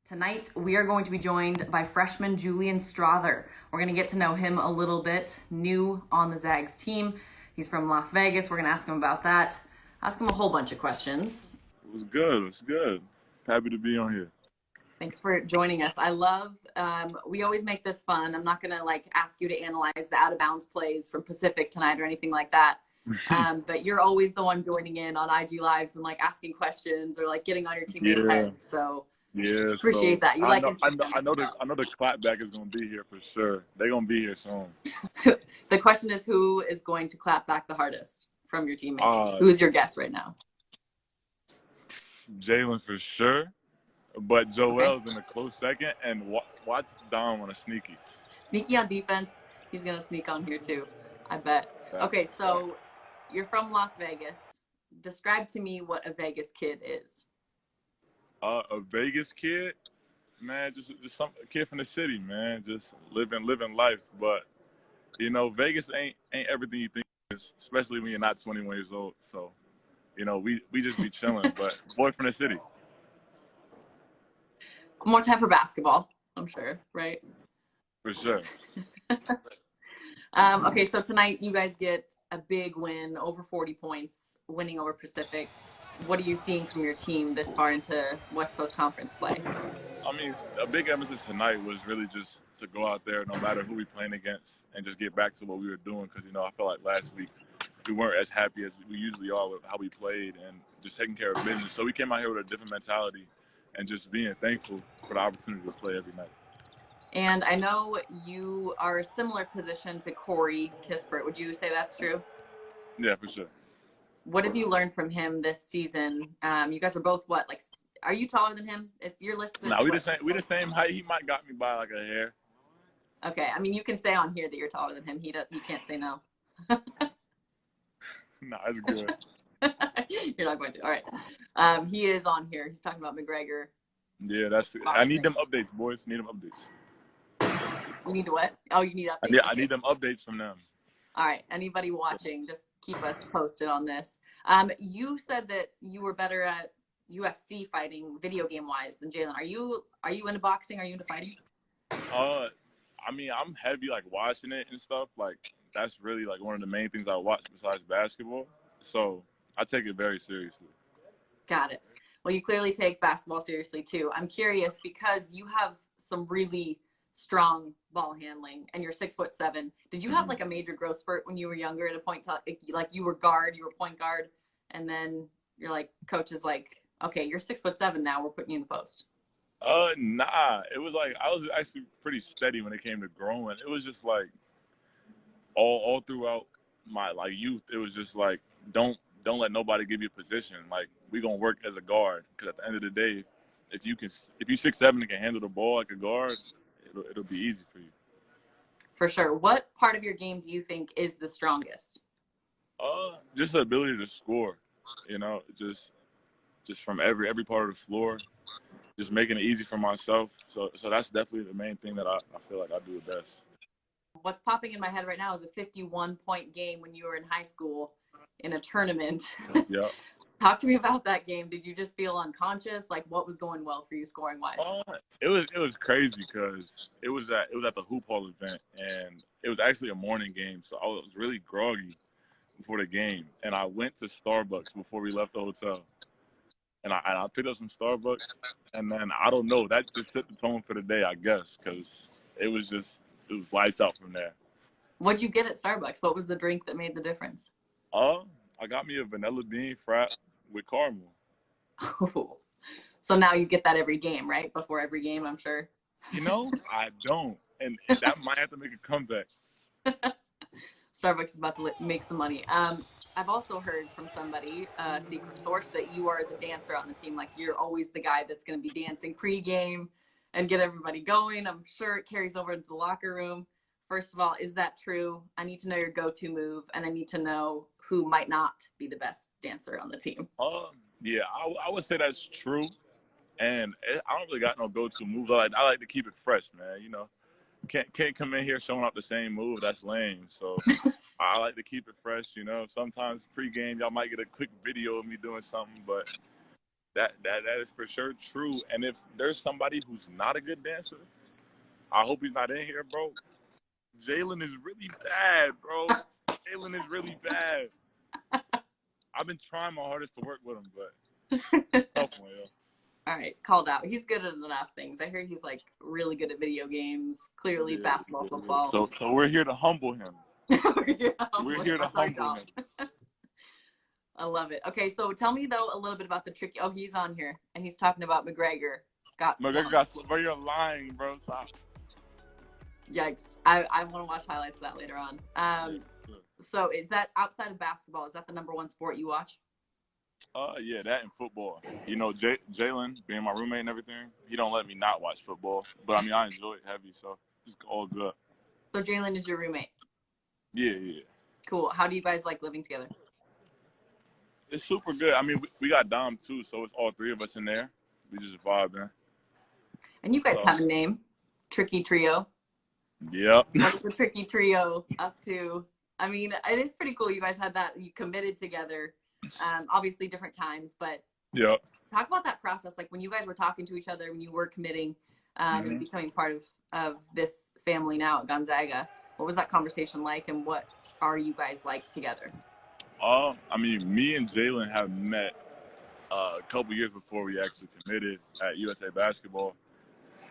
Tonight, we are going to be joined by freshman Julian Strawther. We're going to get to know him a little bit, new on the Zags team. He's from Las Vegas. We're going to ask him about that, ask him a whole bunch of questions. It was good. It was good. Happy to be on here. Thanks for joining us. I love, we always make this fun. I'm not going to ask you to analyze the out of bounds plays from Pacific tonight or anything like that. But you're always the one joining in on IG Lives and asking questions or getting on your teammates' heads. So yeah, appreciate that. I know the clapback is gonna be here for sure. They're gonna be here soon. The question is, who is going to clap back the hardest from your teammates? Who's your guess right now? Jalen for sure, but Joel's in a close second, and watch Dom on a sneaky. Sneaky on defense. He's gonna sneak on here too, I bet. Okay, so you're from Las Vegas. Describe to me what a Vegas kid is. A Vegas kid, man, just some kid from the city, man, just living life. But Vegas ain't everything you think it is, especially when you're not 21 years old. So, we just be chilling. But boy from the city. More time for basketball, I'm sure, right? For sure. Okay, so tonight you guys get a big win, over 40 points, winning over Pacific. What are you seeing from your team this far into West Coast Conference play? I mean, a big emphasis tonight was really just to go out there, no matter who we playing against, and just get back to what we were doing. Because, I felt like last week we weren't as happy as we usually are with how we played and just taking care of business. So we came out here with a different mentality and just being thankful for the opportunity to play every night. And I know you are a similar position to Corey Kispert. Would you say that's true? Yeah, for sure. What have you learned from him this season? You guys are both are you taller than him? Is your list? No, we the same height. He might got me by a hair. Okay, I mean you can say on here that you're taller than him. He can't say no. No, that's good. You're not going to. All right. He is on here. He's talking about McGregor. Yeah, that's it. I need them updates, boys. Need them updates. You need to what? Oh, you need updates. I need them updates from them. All right. Anybody watching, just keep us posted on this. You said that you were better at UFC fighting, video game wise, than Jalen. Are you into boxing? Are you into fighting? I mean, I'm heavy watching it and stuff. That's really one of the main things I watch besides basketball. So I take it very seriously. Got it. Well, you clearly take basketball seriously too. I'm curious because you have some really strong ball handling and you're 6'7". Did you have a major growth spurt when you were younger at a point you were guard, you were point guard, and then you're coach is okay, you're 6'7" now, we're putting you in the post? Nah. It was I was actually pretty steady when it came to growing. It was just all throughout my youth. It was just don't let nobody give you a position. We gonna work as a guard, because at the end of the day, if you 6'7" and can handle the ball like a guard, it'll be easy for you. For sure. What part of your game do you think is the strongest? Just the ability to score. Just from every part of the floor, just making it easy for myself. So that's definitely the main thing that I feel like I do the best. What's popping in my head right now is a 51-point game when you were in high school in a tournament. Yeah. Talk to me about that game. Did you just feel unconscious? What was going well for you scoring wise? It was crazy because it was at the Hoop Hall event, and it was actually a morning game, so I was really groggy before the game, and I went to Starbucks before we left the hotel, and I picked up some Starbucks, and then I don't know, that just set the tone for the day, I guess, because it was lights out from there. What'd you get at Starbucks? What was the drink that made the difference? I got me a vanilla bean frap with caramel. Oh. So now you get that every game, right? Before every game, I'm sure. I don't. And that might have to make a comeback. Starbucks is about to make some money. I've also heard from somebody, a secret source, that you are the dancer on the team. You're always the guy that's going to be dancing pregame and get everybody going. I'm sure it carries over into the locker room. First of all, is that true? I need to know your go-to move, and I need to know who might not be the best dancer on the team. Yeah, I would say that's true. And I don't really got no go-to moves. I like to keep it fresh, man. Can't come in here showing up the same move. That's lame. So I like to keep it fresh. Sometimes pregame y'all might get a quick video of me doing something, but That is for sure true. And if there's somebody who's not a good dancer, I hope he's not in here, bro. Jalen is really bad, bro. Jalen is really bad. I've been trying my hardest to work with him, but tough one, yo. All right, called out. He's good at enough things. I hear he's like really good at video games. Clearly, basketball, football. So we're here to humble him. We're here to humble him. I love it. Okay, so tell me though a little bit about the tricky. Oh, he's on here and he's talking about McGregor. McGregor got slumped. Bro, you're lying, bro. Stop. Yikes! I want to watch highlights of that later on. So is that outside of basketball? Is that the number one sport you watch? Yeah, that and football. You know, Jalen being my roommate and everything, he don't let me not watch football. But I mean, I enjoy it heavy, so it's all good. So Jalen is your roommate? Yeah. Cool. How do you guys like living together? It's super good. I mean, we got Dom too, so it's all three of us in there. We just vibing. And you guys have a name, Tricky Trio. Yep. What's the Tricky Trio up to? I mean, it is pretty cool. You guys had that. You committed together. Obviously different times, but yep. Talk about that process. Like when you guys were talking to each other, when you were committing and becoming part of this family now at Gonzaga. What was that conversation like, and what are you guys like together? I mean, me and Jalen have met a couple years before we actually committed at USA Basketball.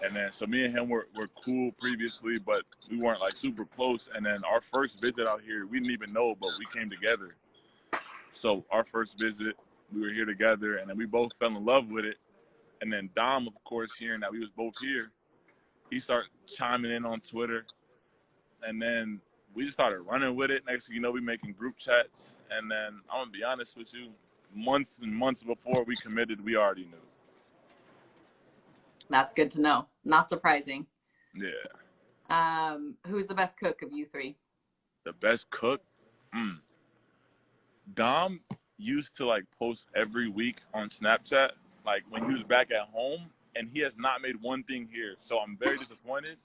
And then, so me and him were cool previously, but we weren't like super close. And then our first visit out here, we didn't even know, but we came together. So our first visit, we were here together, and then we both fell in love with it. And then Dom, of course, hearing that we was both here, he started chiming in on Twitter. And then we just started running with it. Next thing you know, we making group chats. And then I'm going to be honest with you, months and months before we committed, we already knew. That's good to know. Not surprising. Yeah. Who's the best cook of you three? The best cook? Dom used to like post every week on Snapchat, like when he was back at home, and he has not made one thing here. So I'm very disappointed.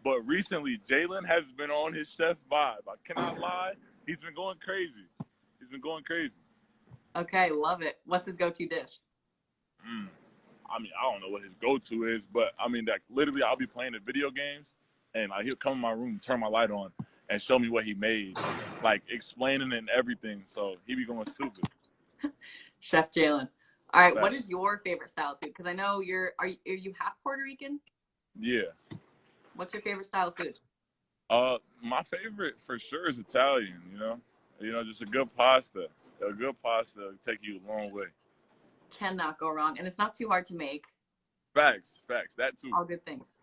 But recently, Jalen has been on his chef vibe. I cannot lie. He's been going crazy. Okay, love it. What's his go-to dish? I mean, I don't know what his go-to is, but I mean, like literally, I'll be playing the video games, and like he'll come in my room, turn my light on, and show me what he made, like explaining and everything. So he be going stupid. Chef Jalen. All right, Best. What is your favorite style of food? Because I know are you half Puerto Rican? Yeah. What's your favorite style of food? My favorite for sure is Italian. You know, just a good pasta. A good pasta will take you a long way. Cannot go wrong, and it's not too hard to make. Facts. That too. All good things,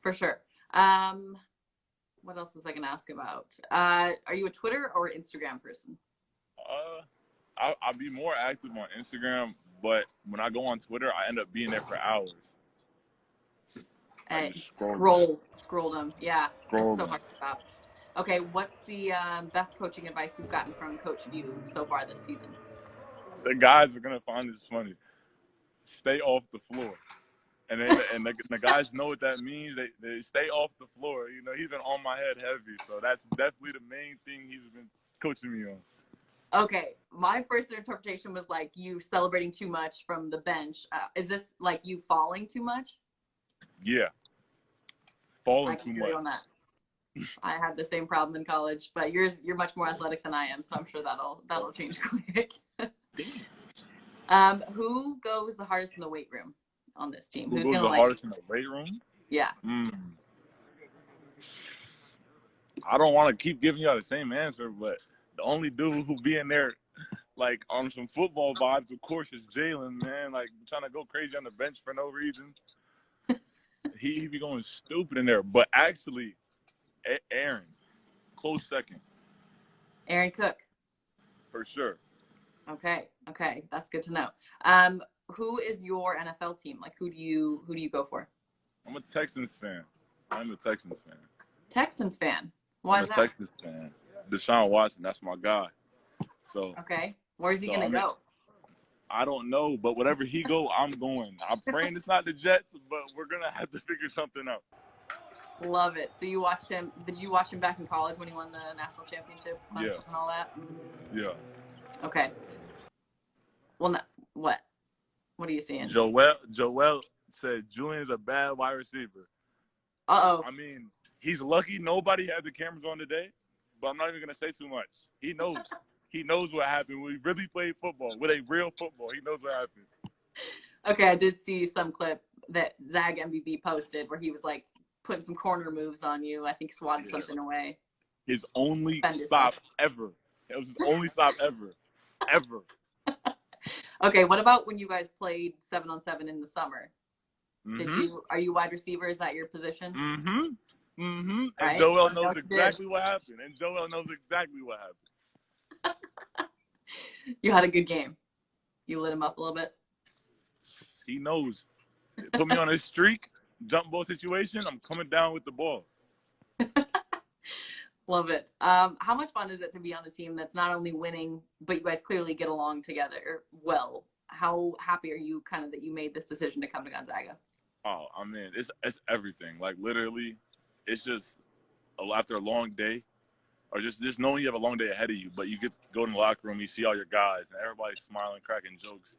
for sure. What else was I gonna ask about? Are you a Twitter or Instagram person? I'll be more active on Instagram, but when I go on Twitter, I end up being there for hours. And scroll them. Yeah, Scroll it's so them. hard to stop. Okay, what's the best coaching advice you've gotten from Coach View so far this season? The guys are gonna find this funny. Stay off the floor, and the guys know what that means. They stay off the floor. You know, he's been on my head heavy, so that's definitely the main thing he's been coaching me on. Okay, my first interpretation was like you celebrating too much from the bench. Is this like you falling too much? Yeah, falling too much. On that. I had the same problem in college, but you're much more athletic than I am, so I'm sure that'll change quick. Who goes the hardest in the weight room on this team? Who goes the hardest in the weight room? Yeah. I don't want to keep giving y'all the same answer, but the only dude who be in there, like on some football vibes, of course, is Jalen, man. Like trying to go crazy on the bench for no reason. he be going stupid in there. But actually, Aaron, close second. Aaron Cook. For sure. Okay, that's good to know. Who is your NFL team? Like, who do you go for? I'm a Texans fan. Texans fan. Why is that? I'm a Texans fan. Deshaun Watson, that's my guy. So. Okay, where's he gonna go? I don't know, but whatever he go, I'm going. I'm praying it's not the Jets, but we're gonna have to figure something out. Love it. So you watched him? Did you watch him back in college when he won the national championship and all that? Yeah. Okay. Well, what? What are you seeing? Joel said Julian's a bad wide receiver. Uh-oh. I mean, he's lucky nobody had the cameras on today, but I'm not even going to say too much. He knows. He knows what happened. We really played football, with a real football. He knows what happened. Okay, I did see some clip that Zag MVB posted where he was like putting some corner moves on you. I think swatted something away. His only stop ever. It was his only stop ever. Ever. Okay, what about when you guys played 7-on-7 in the summer? Mm-hmm. Are you wide receiver? Is that your position? Mm-hmm. Mm-hmm. Right? And Joel knows exactly what happened. You had a good game. You lit him up a little bit. He knows. Put me on a streak, jump ball situation, I'm coming down with the ball. Love it. How much fun is it to be on a team that's not only winning, but you guys clearly get along together well? How happy are you kind of that you made this decision to come to Gonzaga? Oh, I mean, it's everything. Like, literally, it's just after a long day, or just knowing you have a long day ahead of you, but you get to go in the locker room, you see all your guys, and everybody's smiling, cracking jokes.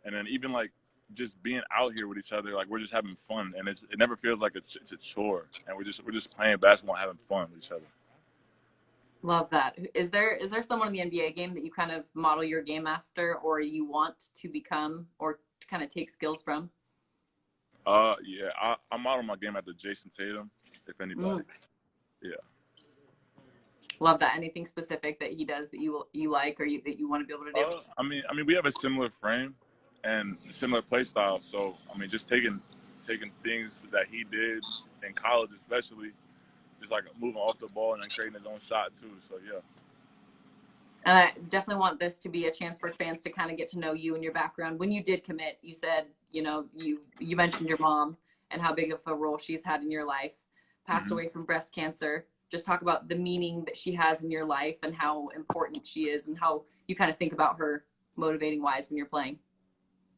And then even, like, just being out here with each other, like, we're just having fun. And it never feels like it's a chore. And we're just playing basketball and having fun with each other. Love that. Is there someone in the NBA game that you kind of model your game after, or you want to become, or to kind of take skills from? Yeah, I model my game after Jason Tatum, if anybody. Yeah. Love that. Anything specific that he does that you like, or that you want to be able to do? I mean, we have a similar frame and similar play style. So, I mean, just taking things that he did in college, especially, just like moving off the ball and then creating his own shot too. So, yeah. And I definitely want this to be a chance for fans to kind of get to know you and your background. When you did commit, you said, you know, you mentioned your mom and how big of a role she's had in your life. Passed away from breast cancer. Just talk about the meaning that she has in your life and how important she is and how you kind of think about her motivating wise when you're playing.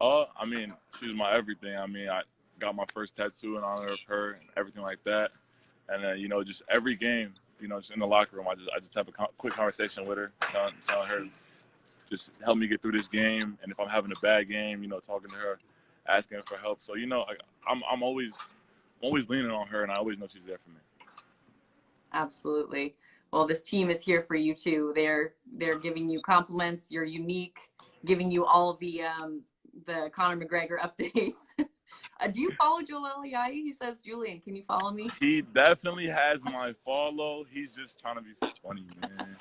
I mean, she was my everything. I mean, I got my first tattoo in honor of her and everything like that. And then, you know, just every game, you know, just in the locker room, I just have a quick conversation with her, telling her, just help me get through this game. And if I'm having a bad game, you know, talking to her, asking her for help. So, you know, I'm always leaning on her, and I always know she's there for me. Absolutely. Well, this team is here for you too. They're giving you compliments. You're unique, giving you all the Conor McGregor updates. Do you follow Joel Ayayi? He says, Julian, can you follow me? He definitely has my follow. He's just trying to be funny, man.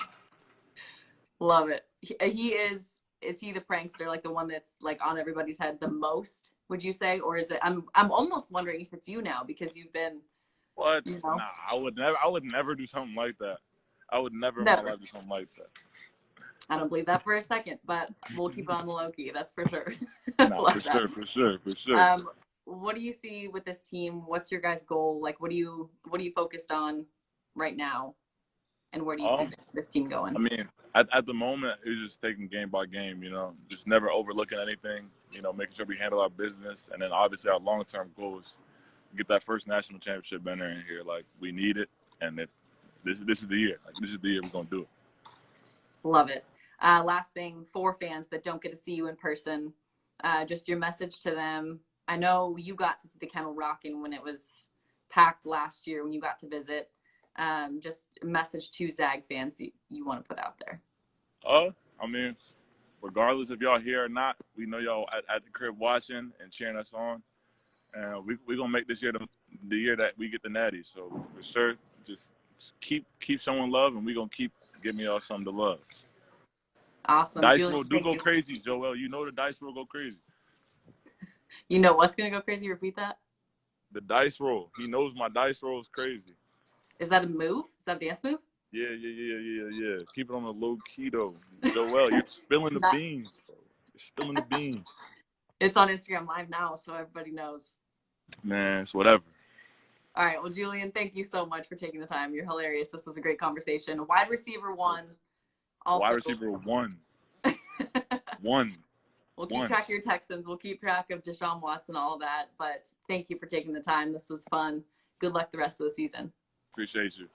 Love it. He is he the prankster, like the one that's like on everybody's head the most, would you say? Or is it, I'm almost wondering if it's you now because you've been. What? You know? Nah, I would never do something like that. I would never in my life do something like that. I don't believe that for a second, but we'll keep it on the low key. That's for sure. Nah, for sure. What do you see with this team? What's your guys' goal? Like, what are you focused on right now? And where do you see this team going? I mean, at the moment, it's just taking game by game, you know, just never overlooking anything, you know, making sure we handle our business. And then obviously our long-term goal is get that first national championship banner in here. Like, we need it. And this is the year. Like, this is the year we're going to do it. Love it. Last thing, for fans that don't get to see you in person, just your message to them. I know you got to see the Kennel rocking when it was packed last year when you got to visit. Just a message to Zag fans you want to put out there. I mean, regardless if y'all here or not, we know y'all at the crib watching and cheering us on. And we're going to make this year the year that we get the natty. So, for sure, just keep showing love, and we're going to keep giving y'all something to love. Awesome. Dice roll do go crazy, Joel. You know the dice roll go crazy. You know what's going to go crazy? Repeat that. The dice roll. He knows my dice roll is crazy. Is that a move? Is that a dance move? Yeah. Keep it on the low key, though. Joel, you're spilling the beans, bro. You're spilling the beans. It's on Instagram Live now, so everybody knows. Man, it's whatever. All right. Well, Julian, thank you so much for taking the time. You're hilarious. This was a great conversation. Wide receiver 1. Also, wide receiver 1. 1. We'll keep track of your Texans. We'll keep track of Deshaun Watson, all of that. But thank you for taking the time. This was fun. Good luck the rest of the season. Appreciate you.